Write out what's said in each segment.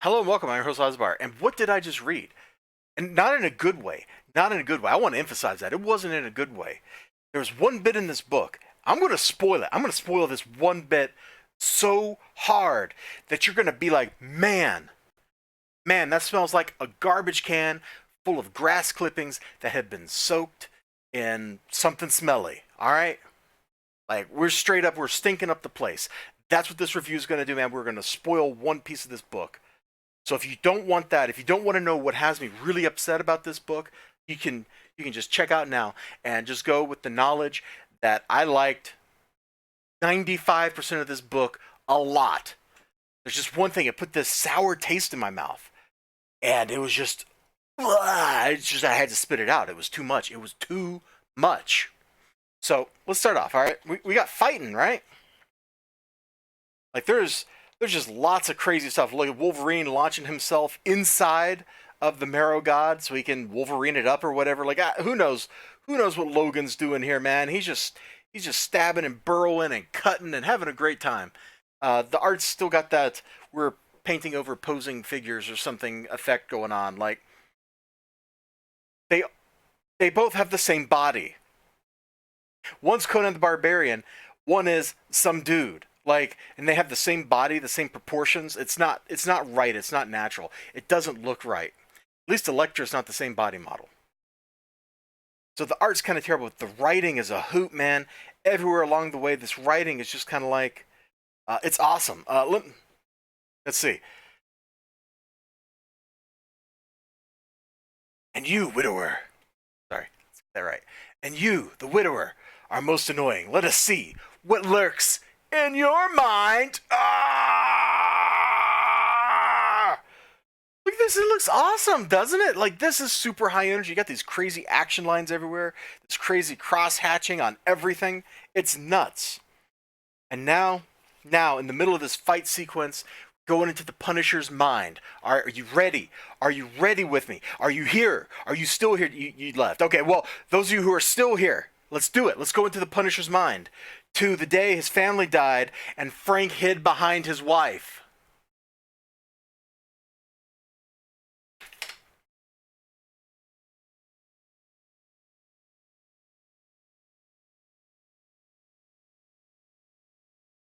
Hello and welcome. I'm your host Elizibar. And what did I just read? And not in a good way. Not in a good way. I want to emphasize that. It wasn't in a good way. There's one bit in this book. I'm going to spoil it. I'm going to spoil this one bit so hard that you're going to be like, man, that smells like a garbage can full of grass clippings that have been soaked in something smelly. All right? Like, we're stinking up the place. That's what this review is going to do, man. We're going to spoil one piece of this book. So if you don't want that, if you don't want to know what has me really upset about this book, you can just check out now and just go with the knowledge that I liked 95% of this book a lot. There's just one thing, it put this sour taste in my mouth. And it was just I had to spit it out. It was too much. It was too much. So let's start off, all right? We got fighting, right? Like there's just lots of crazy stuff. Look at Wolverine launching himself inside of the Marrow God so he can Wolverine it up or whatever. Like who knows? Who knows what Logan's doing here, man? He's just stabbing and burrowing and cutting and having a great time. The art's still got that we're painting over posing figures or something effect going on. Like they they both have the same body. One's Conan the Barbarian, one is some dude. Like, and they have the same body, the same proportions. It's not right. It's not natural. It doesn't look right. At least Elektra's not the same body model. So the art's kind of terrible. The writing is a hoot, man. Everywhere along the way, this writing is just kind of like, it's awesome. Let's see. And you, widower. Sorry, let's get that right. And you, the widower, are most annoying. Let us see what lurks in your mind. Ah! Look at this. It looks awesome, doesn't it? Like, this is super high energy. You got these crazy action lines everywhere, this crazy cross hatching on everything. It's nuts. And now, in the middle of this fight sequence, going into the Punisher's mind. Are you ready? Are you ready with me? Are you here? Are you still here? You left. Okay, well, those of you who are still here, let's do it. Let's go into the Punisher's mind to the day his family died and Frank hid behind his wife.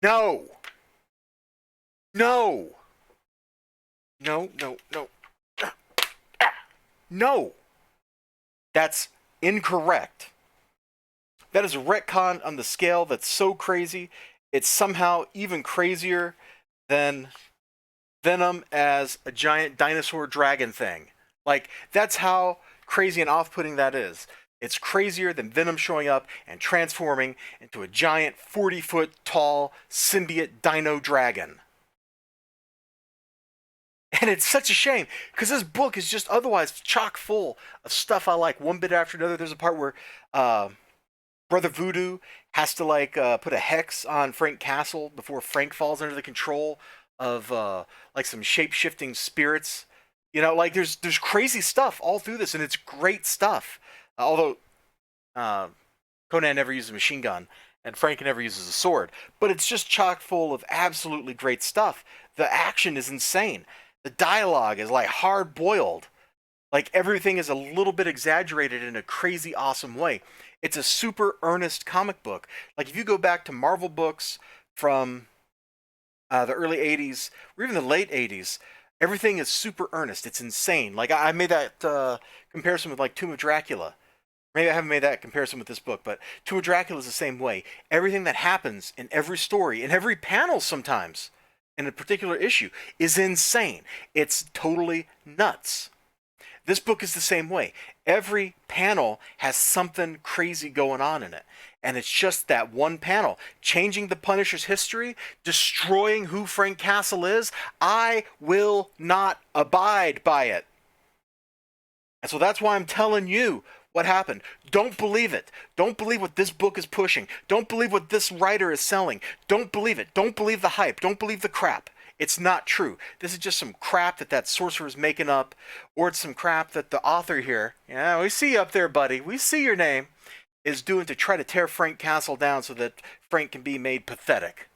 No. No. No. No. That's incorrect. That is a retcon on the scale that's so crazy, it's somehow even crazier than Venom as a giant dinosaur dragon thing. Like, that's how crazy and off putting that is. It's crazier than Venom showing up and transforming into a giant 40-foot tall symbiote dino dragon. And it's such a shame because this book is just otherwise chock full of stuff I like one bit after another. There's a part where Brother Voodoo has to put a hex on Frank Castle before Frank falls under the control of like some shape shifting spirits. You know, like there's crazy stuff all through this, and it's great stuff. Although uh, Conan never uses a machine gun, and Frank never uses a sword, but it's just chock full of absolutely great stuff. The action is insane. The dialogue is like hard boiled. Like everything is a little bit exaggerated in a crazy awesome way. It's a super earnest comic book. Like if you go back to Marvel books from the early 80s or even the late 80s, everything is super earnest. It's insane. Like I made that comparison with like Tomb of Dracula. Maybe I haven't made that comparison with this book, but Tomb of Dracula is the same way. Everything that happens in every story, in every panel sometimes, in a particular issue, is insane. It's totally nuts. This book is the same way. Every panel has something crazy going on in it. And it's just that one panel. Changing the Punisher's history, destroying who Frank Castle is. I will not abide by it. And so that's why I'm telling you what happened. Don't believe it. Don't believe what this book is pushing. Don't believe what this writer is selling. Don't believe it. Don't believe the hype. Don't believe the crap. It's not true. This is just some crap that sorcerer is making up, or it's some crap that the author here, yeah, we see you up there, buddy. We see your name, is doing to try to tear Frank Castle down so that Frank can be made pathetic.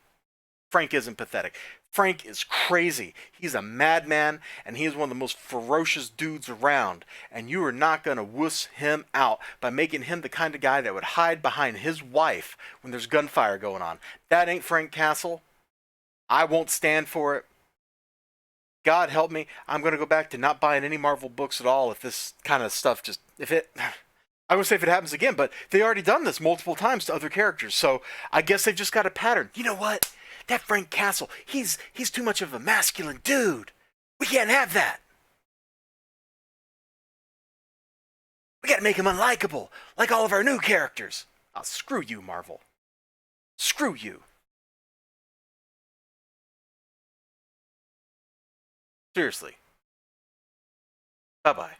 Frank isn't pathetic. Frank is crazy. He's a madman, and he is one of the most ferocious dudes around. And you are not going to wuss him out by making him the kind of guy that would hide behind his wife when there's gunfire going on. That ain't Frank Castle. I won't stand for it. God help me. I'm going to go back to not buying any Marvel books at all if this kind of stuff just. If it. I would say if it happens again, but they already done this multiple times to other characters, so I guess they've just got a pattern. You know what? That Frank Castle, he's too much of a masculine dude. We can't have that. We gotta make him unlikable, like all of our new characters. Oh, screw you, Marvel. Screw you. Seriously. Bye bye.